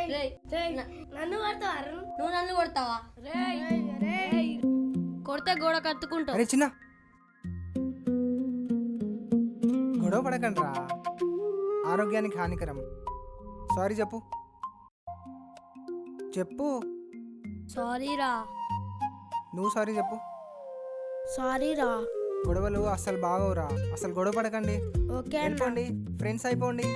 నన్ను కొడతావా నువ్వు నన్ను కొడతావా? కొడితే గోడ కత్తుకుంటావు. అరే చిన్న గొడవ పడకండి రా, ఆరోగ్యానికి హానికరం. సారీ చెప్పు చెప్పు. సారీ రా. నువ్వు సారీ చెప్పు. సారీ రా. గొడవలు అస్సలు బాగోరా, అసలు గొడవ పడకండి. ఓకే వెళ్ళిపోండి, ఫ్రెండ్స్ అయిపోండి.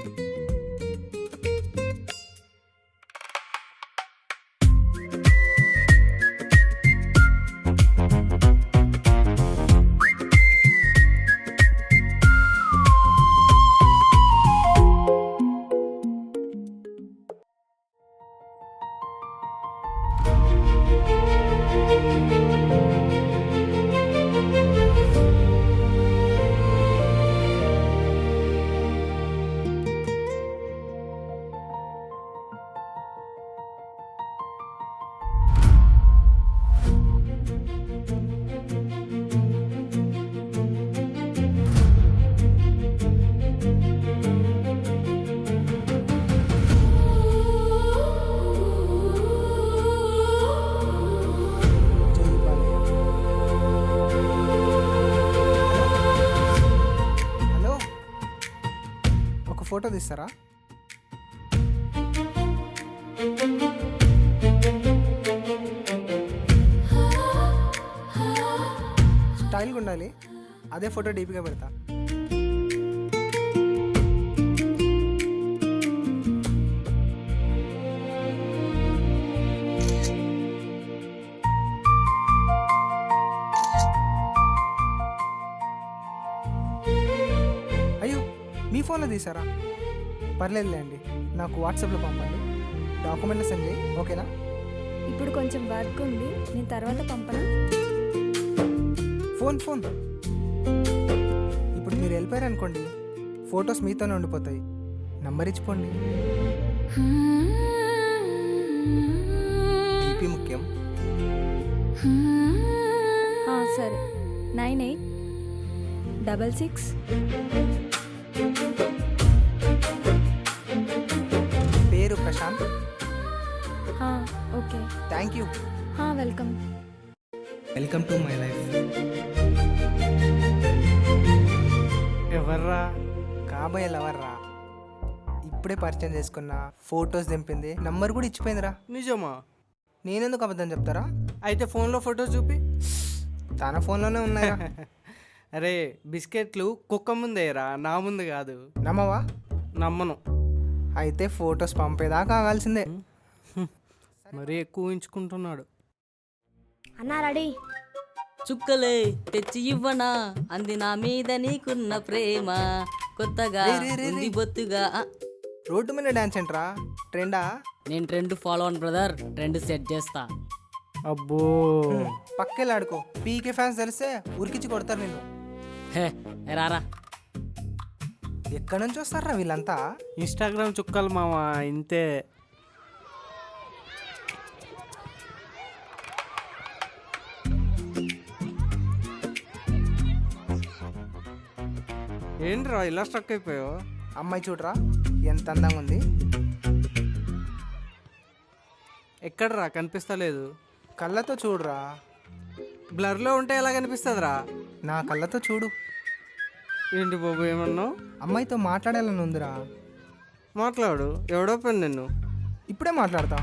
హలో, ఒక ఫోటో తీస్తారా? స్టైల్గా ఉండాలి, అదే ఫోటో డీపీగా పెడతా. అయ్యో, మీ ఫోన్లో తీసారా? పర్లేదులే అండి, నాకు వాట్సాప్లో పంపండి, డాక్యుమెంట్లు సెండ్ చేయి. ఓకేనా? ఇప్పుడు కొంచెం వర్క్ ఉంది, నేను తర్వాత పంపనా? ఫోన్ ఫోన్ ఇప్పుడు మీరు వెళ్ళిపోయారు అనుకోండి, ఫొటోస్ మీతోనే ఉండిపోతాయి. నంబర్ ఇచ్చిపోండి. డీపీ ముఖ్యం. సరే, 9866. పేరు Prashanth. Okay, thank you. Welcome. Welcome to my life. ఎవర్రా? కాబోయే లవర్రా. ఇప్పుడే పరిచయం చేసుకున్న, ఫొటోస్ దింపింది, నంబర్ కూడా ఇచ్చిపోయిందిరా. నిజమా? నేనెందుకు అబద్ధం చెప్తారా? అయితే ఫోన్లో ఫోటో చూపి. తన ఫోన్లోనే ఉన్నాయా? అరే, బిస్కెట్లు కుక్క ముందేరా, నా ముందు కాదు. నమ్మవా? నమ్మను. అయితే ఫొటోస్ పంపేదాకా ఆగాల్సిందే. మరీ ఎక్కువ ఉంచుకుంటున్నాడు. అన్నా రెడీ? చుక్కలే తెచ్చి ఇవ్వనా, అంది నా మీద నీకున్న ప్రేమ, కొత్తగా ఉంది బొత్తుగా. రోడ్డు మీద డాన్స్ ఏంట్రా? ట్రెండా? నేను ట్రెండ్ ఫాలో అవ్వను బ్రదర్, ట్రెండ్ సెట్ చేస్తా. అబ్బో, పక్కెళ్ళాడుకో, పీకే ఫ్యాన్స్ తెలిస్తే ఉరికించి కొడతారు నిన్ను. హే రారా. ఎక్కడి నుంచి వస్తారా వీళ్ళంతా? ఇన్స్టాగ్రామ్ చుక్కలు మామ, ఇంతే. ఏంట్రా ఇలా స్ట్రక్ అయిపోయావు? అమ్మాయి చూడరా ఎంత అందంగా ఉంది. ఎక్కడరా కనిపిస్తలేదు? కళ్ళతో చూడరా. బ్లర్లో ఉంటే ఎలా కనిపిస్తుందిరా? నా కళ్ళతో చూడు. ఏంటి బాబు ఏమన్నావు? అమ్మాయితో మాట్లాడాలని ఉందిరా. మాట్లాడు, ఎవడో పని నిన్ను. ఇప్పుడే మాట్లాడతా.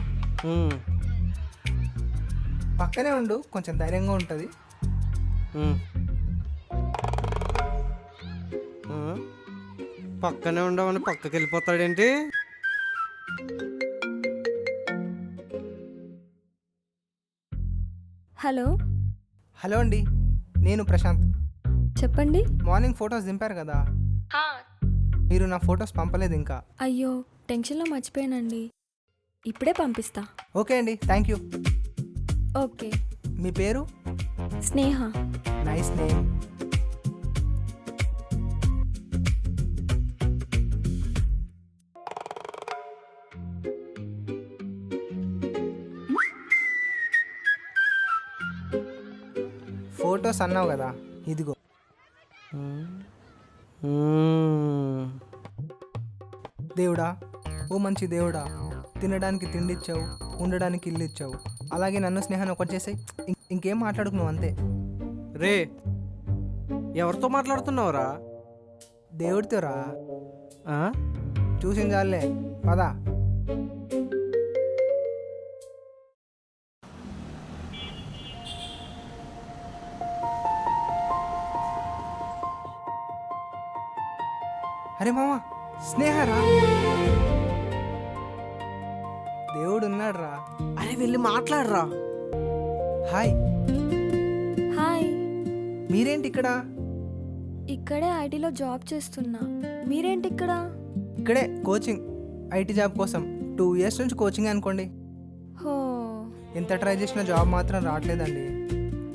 పక్కనే ఉండు, కొంచెం ధైర్యంగా ఉంటుంది. పక్కనే ఉండవని పక్కకి వెళ్ళిపోతాడేంటి? హలో. హలో అండి, నేను ప్రశాంత్. చెప్పండి. మార్నింగ్ ఫొటోస్ దింపారు కదా, మీరు నా ఫొటోస్ పంపలేదు ఇంకా. అయ్యో, టెన్షన్లో మర్చిపోయానండి, ఇప్పుడే పంపిస్తా. ఓకే అండి, థ్యాంక్ యూ. ఓకే. మీ పేరు? స్నేహ. Nice name. ఫొటోస్ అన్నావు కదా, ఇదిగో. దేవుడా, ఓ మంచి దేవుడా, తినడానికి తిండి ఇచ్చావు, ఉండడానికి ఇల్లు ఇచ్చావు. అలాగే నన్ను స్నేహాన్ని ఒకటి చేసాయి. ఇంకేం మాట్లాడుకు నువ్వు అంతే. రే ఎవరితో మాట్లాడుతున్నావురా? దేవుడితోరా. ఆ? చూసిన చాలే పదా. అరే మామ, స్నేహరా. దేవుడు ఉన్నాడు రా. అరే వెళ్ళి మాట్లాడరా. హాయ్, హాయ్, మీరేంటి ఇక్కడ? ఇక్కడే ఐటీలో జాబ్ చేస్తున్నా. మీరేంటి ఇక్కడ? ఇక్కడే కోచింగ్, ఐటీ జాబ్ కోసం 2 years నుంచి కోచింగ్ అనుకోండి. హో, ఎంత ట్రై చేసినా జాబ్ మాత్రం రావట్లేదండి.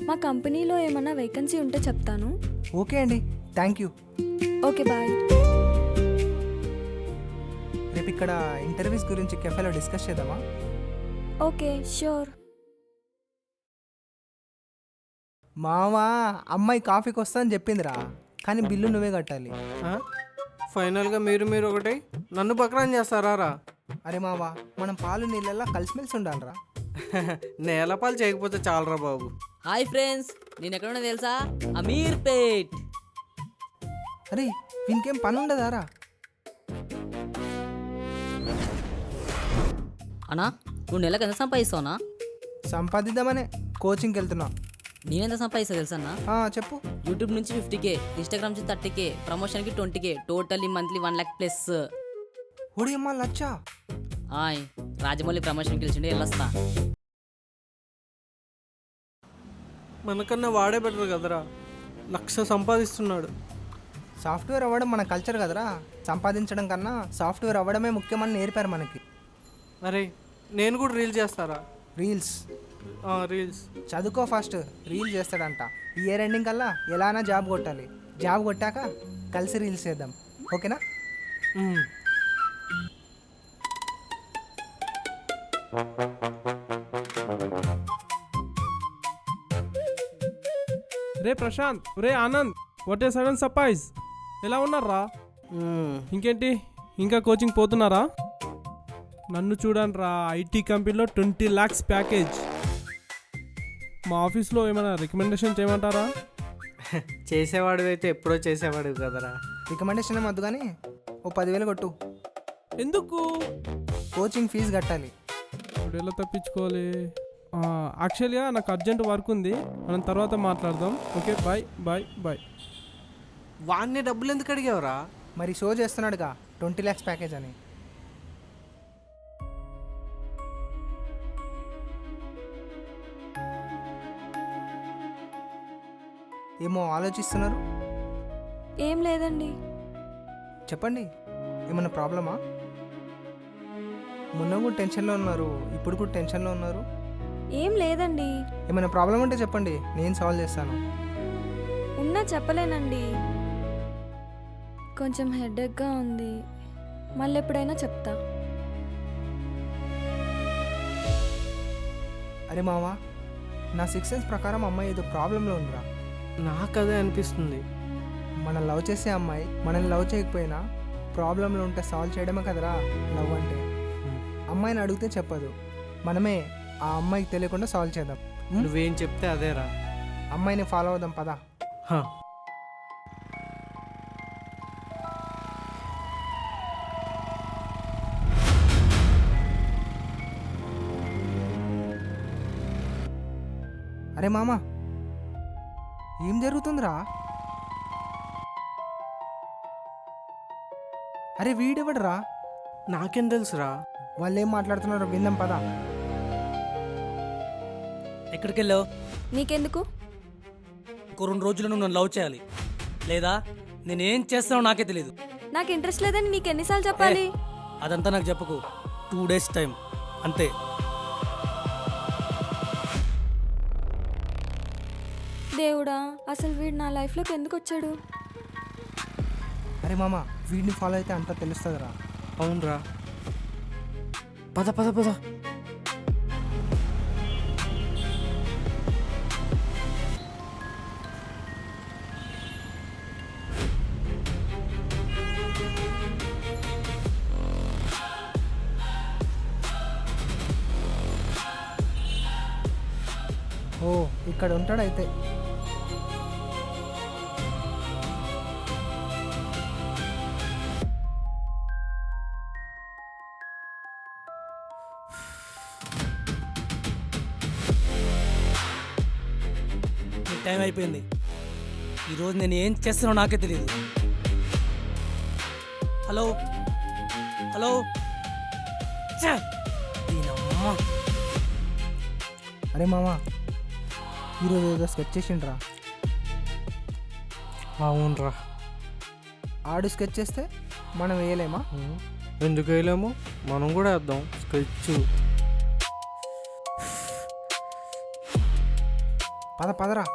మా కంపెనీలో ఏమన్నా వేకెన్సీ ఉంటే చెప్తాను. ఓకే అండి, థ్యాంక్ యూ. Okay, bye. రేపు ఇక్కడ ఇంటర్వ్యూస్ గురించి కెఫేలో డిస్కస్ చేద్దామా? Okay, sure. మావా, అమ్మాయి కాఫీకి వస్తా అని చెప్పిందిరా, కానీ బిల్లు నువ్వే కట్టాలి. ఆ? ఫైనల్గా మీరు ఒకటి నన్ను బక్రాన్ చేస్తారా రా? అరే మావా, మనం పాలు నీళ్ళల్లో కలిసిమెలిసి ఉండాలిరా. నేలపాలు చేయకపోతే చాలరా బాబు. హాయ్ ఫ్రెండ్స్, నేను ఎక్కడున్నా తెలుసా? అమీర్పేట్. అరే వీనికేం పని ఉండదారా? అన్నా, నువ్వు నెలకు ఎంత సంపాదిస్తావునా? సంపాదిద్దామనే కోచింగ్కి వెళ్తున్నా. నేనెంత సంపాదిస్తా తెలుసన్నా? చెప్పు. యూట్యూబ్ నుంచి 50K, ఇన్స్టాగ్రామ్ నుంచి 30K, ప్రమోషన్కి 20K, totally monthly 1 lakh plus. ఒడి అమ్మ లచ్చా. హాయ్, రాజమౌళి ప్రమోషన్కి వెళ్ళిండే వెళ్ళొస్తా. మనకన్నా వాడే బెటర్ కదరా, 1,00,000 సంపాదిస్తున్నాడు. సాఫ్ట్వేర్ అవ్వడం మన కల్చర్ కదరా. సంపాదించడం కన్నా సాఫ్ట్వేర్ అవ్వడమే ముఖ్యమని నేర్పారు మనకి. అరే నేను కూడా రీల్ చేస్తారా? రీల్స్ రీల్స్ చదువుకో ఫస్ట్, రీల్ చేస్తాడంట. ఈ ఇయర్ ఎండింగ్ కల్లా ఎలానా జాబ్ కొట్టాలి. జాబ్ కొట్టాక కలిసి రీల్స్ చేద్దాం, ఓకేనా? రే ప్రశాంత్, రే Anand, what a sudden surprise. ఎలా ఉన్నారా? ఇంకేంటి, ఇంకా కోచింగ్ పోతున్నారా? నన్ను చూడండి రా, ఐటీ కంపెనీలో 20 lakhs ప్యాకేజ్. మా ఆఫీస్లో ఏమైనా రికమెండేషన్ చేయమంటారా? చేసేవాడు అయితే ఎప్పుడో చేసేవాడు కదరా. రికమెండేషన్ ఏమొద్దు కానీ ఓ 10,000 కొట్టు. ఎందుకు? కోచింగ్ ఫీజు కట్టాలి. ఇప్పుడు ఎలా తప్పించుకోవాలి? యాక్చువల్గా నాకు అర్జెంట్ వర్క్ ఉంది, మనం తర్వాత మాట్లాడదాం. Okay, bye bye bye. వాడిని డబ్బులు ఎందుకు అడిగావురా? మరి షో చేస్తున్నాడుగా 20 lakhs ప్యాకేజ్ అని. ఏమో ఆలోచిస్తున్నారు? ఏం లేదండి. చెప్పండి, ఏమన్నా ప్రాబ్లమా? మొన్న కూడా టెన్షన్లో ఉన్నారు, ఇప్పుడు కూడా టెన్షన్లో ఉన్నారు. ఏం లేదండి. ఏమైనా ప్రాబ్లం ఉంటే చెప్పండి, నేను సాల్వ్ చేస్తాను. ఉన్నా చెప్పలేనండి. కొంచెం హెడేక్గా ఉంది, మళ్ళీ ఎప్పుడైనా చెప్తా. అరే మావా, నా 6 సెన్స్ ప్రకారం అమ్మాయి ఏదో ప్రాబ్లంలో ఉందిరా. నాకు అదే అనిపిస్తుంది. మనం లవ్ చేసే అమ్మాయి మనల్ని లవ్ చేయకపోయినా ప్రాబ్లంలో ఉంటే సాల్వ్ చేయడమే కదరా లవ్ అంటే. అమ్మాయిని అడిగితే చెప్పదు, మనమే ఆ అమ్మాయికి తెలియకుండా సాల్వ్ చేద్దాం. నువ్వేం చెప్తే అదేరా. అమ్మాయిని ఫాలో అవుదాం పదా. అరే మామ, ఏం జరుగుతుందిరా? అరే వీడెవడరా? నాకేం తెలుసురా? వాళ్ళు ఏం మాట్లాడుతున్నారో విందాం పదా. ఎక్కడికి వెళ్ళావు? నీకెందుకు? ఇంకో 2 రోజులు నువ్వు నన్ను లవ్ చేయాలి, లేదా నేనేం చేస్తానో నాకే తెలియదు. నాకు ఇంట్రెస్ట్ లేదని నీకు ఎన్నిసార్లు చెప్పాలి? అదంతా నాకు చెప్పకు. 2 days టైం అంతే. దేవుడా, అసలు వీడు నా లైఫ్లోకి ఎందుకు వచ్చాడు? అరే మామ, వీడిని ఫాలో అయితే అంతా తెలుస్తుందిరా. అవునరా, పద పద పద. ఓ ఇక్కడ ఉంటాడైతే. నీ టైం అయిపోయింది. ఈరోజు నేను ఏం చేస్తానో నాకే తెలియదు. హలో హలో ఛే! దీనమ్మ. అరే మామ, ఈరోజు ఏదో స్కెచ్ చేసిండ్రా. అవునరా. ఆడు స్కెచ్ చేస్తే మనం వేయలేమా? ఎందుకు వేయలేము, మనం కూడా వేద్దాం స్కెచ్. పదరా.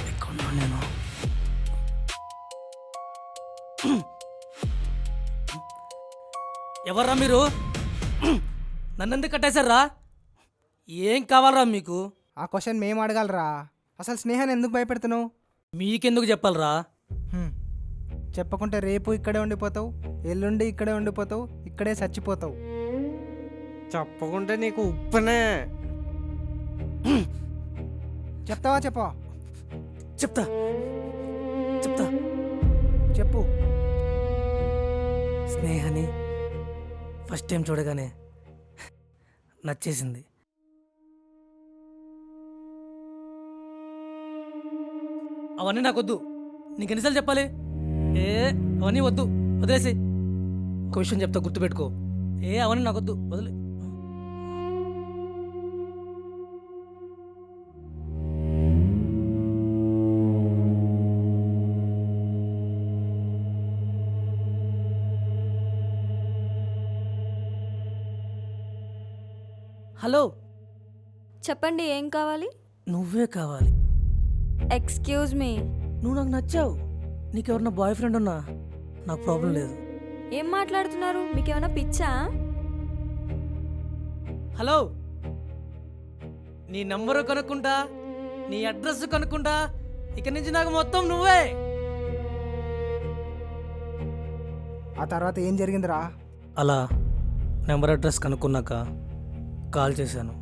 ఎక్కడున్నా నేను? ఎవర్రా మీరు? నన్నెందుకు కట్టేశారా? ఏం కావాలరా మీకు? ఆ క్వశ్చన్ మేము అడగాలరా. అసలు స్నేహాన్ని ఎందుకు భయపెడుతున్నావు? మీకెందుకు చెప్పాలరా? చెప్పకుంటే రేపు ఇక్కడే ఉండిపోతావు, ఎల్లుండి ఇక్కడే ఉండిపోతావు, ఇక్కడే చచ్చిపోతావు. చెప్పకుంటే నీకు ఉప్పనే. చెప్తావా చెప్పవా? చెప్తా చెప్తా. చెప్పు. స్నేహని ఫస్ట్ టైం చూడగానే నచ్చేసింది. అవన్నీ నాకొద్దు. నీకు ఎన్నిసార్లు చెప్పాలి? అవన్నీ వద్దు, వదిలేసి. ఒక విషయం చెప్తా, గుర్తుపెట్టుకో. అవన్నీ నాకొద్దు, వదిలే. హలో, చెప్పండి, ఏం కావాలి? నువ్వే కావాలి. Excuse me. నువ్వు నాకు నచ్చావు. నీకెవరన్నా బాయ్ ఫ్రెండ్ ఉన్నా నాకు ప్రాబ్లం లేదు. ఏం మాట్లాడుతున్నారు? మీకేమైనా పిచ్చా? హలో, నీ నంబరు కనుక్కుంటా, నీ అడ్రస్ కనుక్కుంటా, ఇక నుంచి నాకు మొత్తం నువ్వే. ఆ తర్వాత ఏం జరిగిందిరా? అలా నెంబర్ అడ్రస్ కనుక్కున్నాక కాల్ చేశాను.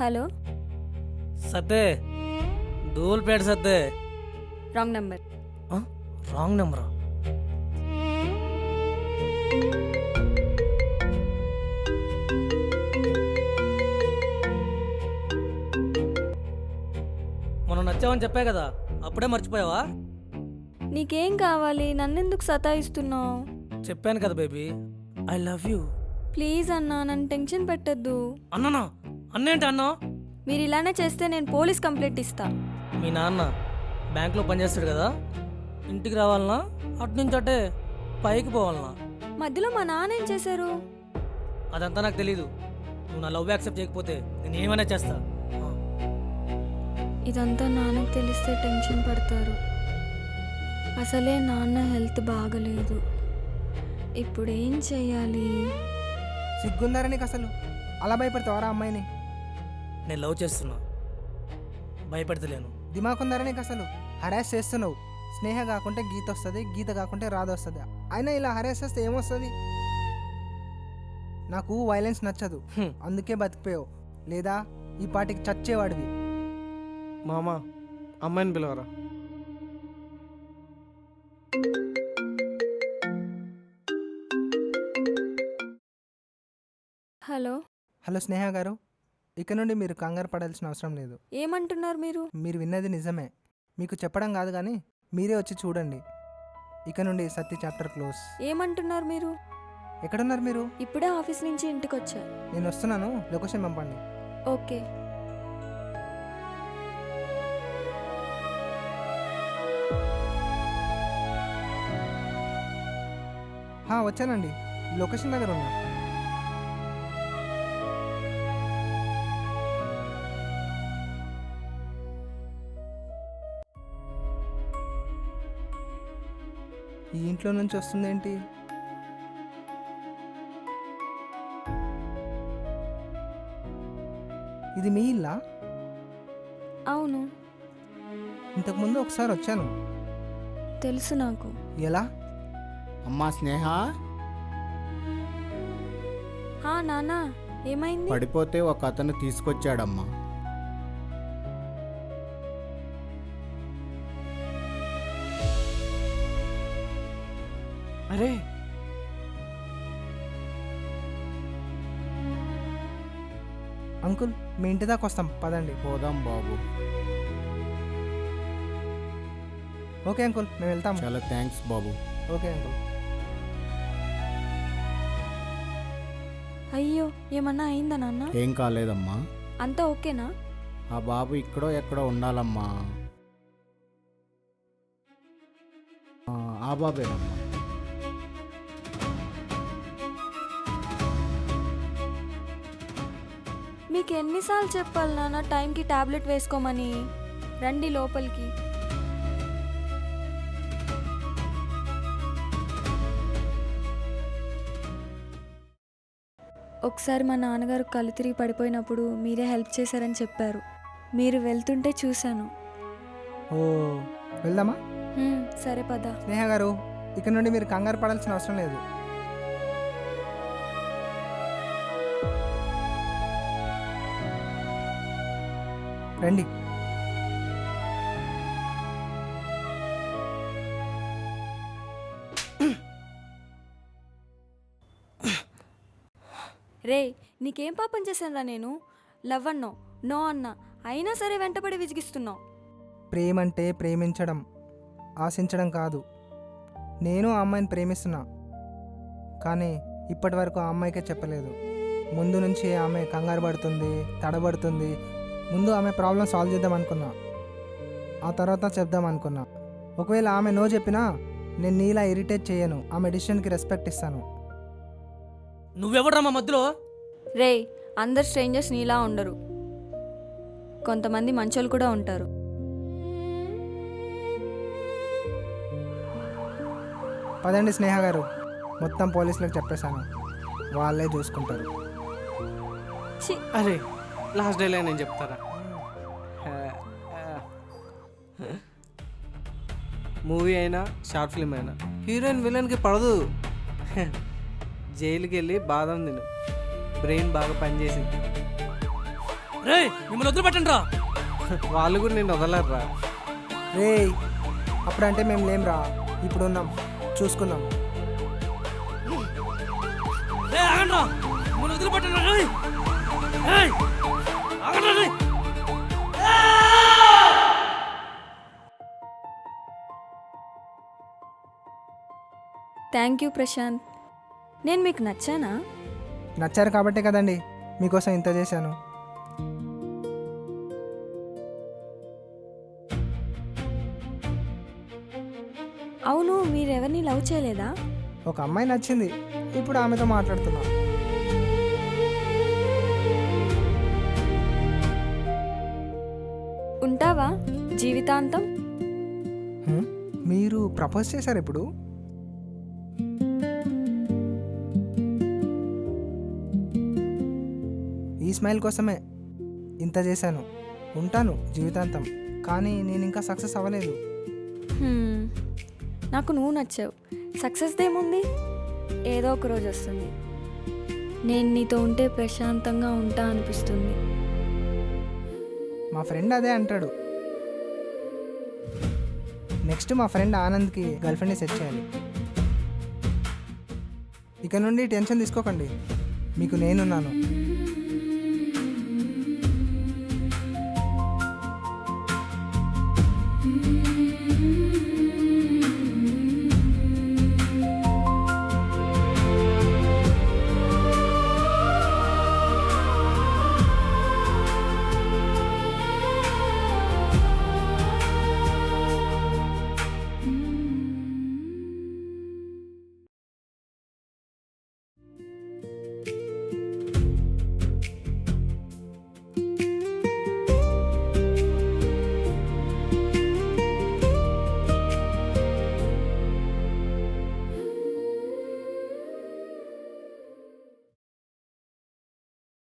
Hello, Satte, Dhoolpet Satte. Wrong number. Wrong నెంబరా? మనం నచ్చావని చెప్పా కదా, అప్పుడే మర్చిపోయావా? నీకేం కావాలి? నన్నెందుకు సతాయిస్తున్నావు? చెప్పాను కదా baby, I love you. Please అన్నా, నన్ను టెన్షన్ పెట్టద్దు. అన్నానా? అన్నేంటి అన్నా? మీరు ఇలానే చేస్తే నేను పోలీస్ కంప్లైంట్ ఇస్తా. మీ నాన్న బ్యాంక్లో పనిచేస్తాడు కదా, ఇంటికి రావాలనా, అటు నుంచి అటే పైకి పోవాలనా? మధ్యలో మా నాన్న ఏం చేశారు? అదంతా నాకు తెలీదు. నువ్వు నా లవ్ యాక్సెప్ట్ చేయకపోతే నేను ఏమైనా చేస్తా. ఇదంతా నాన్నకు తెలిస్తే టెన్షన్ పడతారు. అసలే నాన్న హెల్త్ బాగలేదు. ఇప్పుడు ఏం చెయ్యాలి? సిగ్గుందారా నీకు అసలు? అలా భయపెడతావారా అమ్మాయిని? నేను లవ్ చేస్తున్నా, భయపెడతలేను. దిమాకుందారా నీకు అసలు? హరాస్ చేస్తున్నావు. స్నేహ కాకుంటే గీత వస్తుంది, గీత కాకుంటే రాధ వస్తుంది. అయినా ఇలా హరాస్ చేస్తే ఏమొస్తుంది? నాకు వైలెన్స్ నచ్చదు, అందుకే బతికిపోయావు. లేదా ఈ పాటికి చచ్చేవాడివి. మామ, అమ్మాయిని పిలవరా. హలో. హలో స్నేహ గారు, ఇక నుండి మీరు కంగారు పడాల్సిన అవసరం లేదు. ఏమంటున్నారు మీరు? మీరు విన్నది నిజమే. మీకు చెప్పడం కాదు కానీ మీరే వచ్చి చూడండి. ఇక నుండి సత్య చాప్టర్ క్లోజ్. ఏమంటున్నారు మీరు? ఎక్కడున్నారు మీరు? ఇప్పుడే ఆఫీస్ నుంచి ఇంటికి వచ్చా. నేను వస్తున్నాను, లొకేషన్ పంపండి. ఓకే. వచ్చానండి, లొకేషన్ దగ్గర ఉన్నా. ఈ ఇంట్లో నుంచి వస్తుందేంటి? ఇది మీ ఇల్లా? అవును, ఇంతకుముందు ఒకసారి వచ్చాను. తెలుసు నాకు. ఎలా? అమ్మా స్నేహ, నానా ఏమైంది? పడిపోతే ఒక అతను తీసుకొచ్చాడమ్మా. అరే అంకుల్, మీ ఇంటి దాకా వస్తాం, పదండి. పోదాం బాబు. ఓకే అంకుల్, మేము వెళ్తాం. చాలా థ్యాంక్స్ బాబు. Okay uncle. అయ్యో, ఏమన్నా అయిందా నాన్న? ఏం కాలేదమ్మా. అంతా ఓకేనా? ఆ బాబు ఇక్కడో ఎక్కడో ఉండాలమ్మా. ఆ బాబేనమ్మా. మీకు ఎన్నిసార్లు చెప్పాలి నాన్న టైంకి టాబ్లెట్ వేసుకోమని? రండి లోపలికి. ఒకసారి మా నాన్నగారు కళ్ళు తిరిగి పడిపోయినప్పుడు మీరే హెల్ప్ చేశారని చెప్పారు. మీరు వెళ్తుంటే చూశాను. ఓ, వెళ్దామా? సరే పద. స్నేహ గారు, ఇక్కడ నుండి మీరు కంగారు పడాల్సిన అవసరం లేదు. రండి. రే, నీకేం పాపం చేశానురా నేను? లవ్ అన్నో నో అన్నా అయినా సరే వెంటపడి విసిగిస్తున్నావు. ప్రేమంటే ప్రేమించడం, ఆశించడం కాదు. నేను ఆ అమ్మాయిని ప్రేమిస్తున్నా, కానీ ఇప్పటి వరకు ఆ అమ్మాయికే చెప్పలేదు. ముందు నుంచి ఆమె కంగారు పడుతుంది, తడబడుతుంది. ముందు ఆమె ప్రాబ్లం సాల్వ్ చేద్దాం అనుకున్నా, ఆ తర్వాత చెప్దాం అనుకున్నా. ఒకవేళ ఆమె నో చెప్పినా నేను నీలా ఇరిటేట్ చేయను, ఆమె డిసిషన్కి రెస్పెక్ట్ ఇస్తాను. నువ్వెవడరా మా మధ్యలో? రే, అందరు స్ట్రేంజర్స్ నీలా ఉండరు, కొంతమంది మంచోళ్ళు కూడా ఉంటారు. పదండి స్నేహ గారు, మొత్తం పోలీసులకు చెప్పేశాను, వాళ్ళే చూసుకుంటారు. ఛీ, అరే లాస్ట్ డేలో నేను చెప్తారా? మూవీ అయినా షార్ట్ ఫిల్మ్ అయినా హీరోయిన్ విలన్కి పడదు. జైలుకి వెళ్ళి బాదం తిను, బ్రెయిన్ బాగా పనిచేసింది. రే, మిమ్మల్ని వదిలిపెట్టండి రా. వాళ్ళు కూడా నేను వదలరా. రే, అప్పుడంటే మేము లేంరా, ఇప్పుడు ఉన్నాం, చూసుకుందాం. రే, ఆగండి రా. మిమ్మల్ని వదిలిపెట్టండి రా. రేయ్. రేయ్, ఆగండి రా, రేయ్. Thank you Prashanth. నేను మీకు నచ్చానా? నచ్చారు కాబట్టే కదండి మీకోసం ఇంత చేశాను. అవును, మీరెవరిని లవ్ చేయలేదా? ఒక అమ్మాయి నచ్చింది, ఇప్పుడు ఆమెతో మాట్లాడుతున్నా. ఉంటావా జీవితాంతం? మీరు ప్రపోజ్ చేశారు ఇప్పుడు? ఈ స్మైల్ కోసమే ఇంత చేశాను. ఉంటాను జీవితాంతం, కానీ నేను ఇంకా సక్సెస్ అవ్వలేదు. నాకు నువ్వు నచ్చావు. సక్సెస్ ఏముంది, ఏదో ఒక రోజు వస్తుంది. నేను నీతో ఉంటే ప్రశాంతంగా ఉంటా అనిపిస్తుంది. మా ఫ్రెండ్ అదే అంటాడు. నెక్స్ట్ మా ఫ్రెండ్ ఆనంద్కి గర్ల్ ఫ్రెండ్ని సెట్ చేయాలి. ఇక నుండి టెన్షన్ తీసుకోకండి, మీకు నేనున్నాను.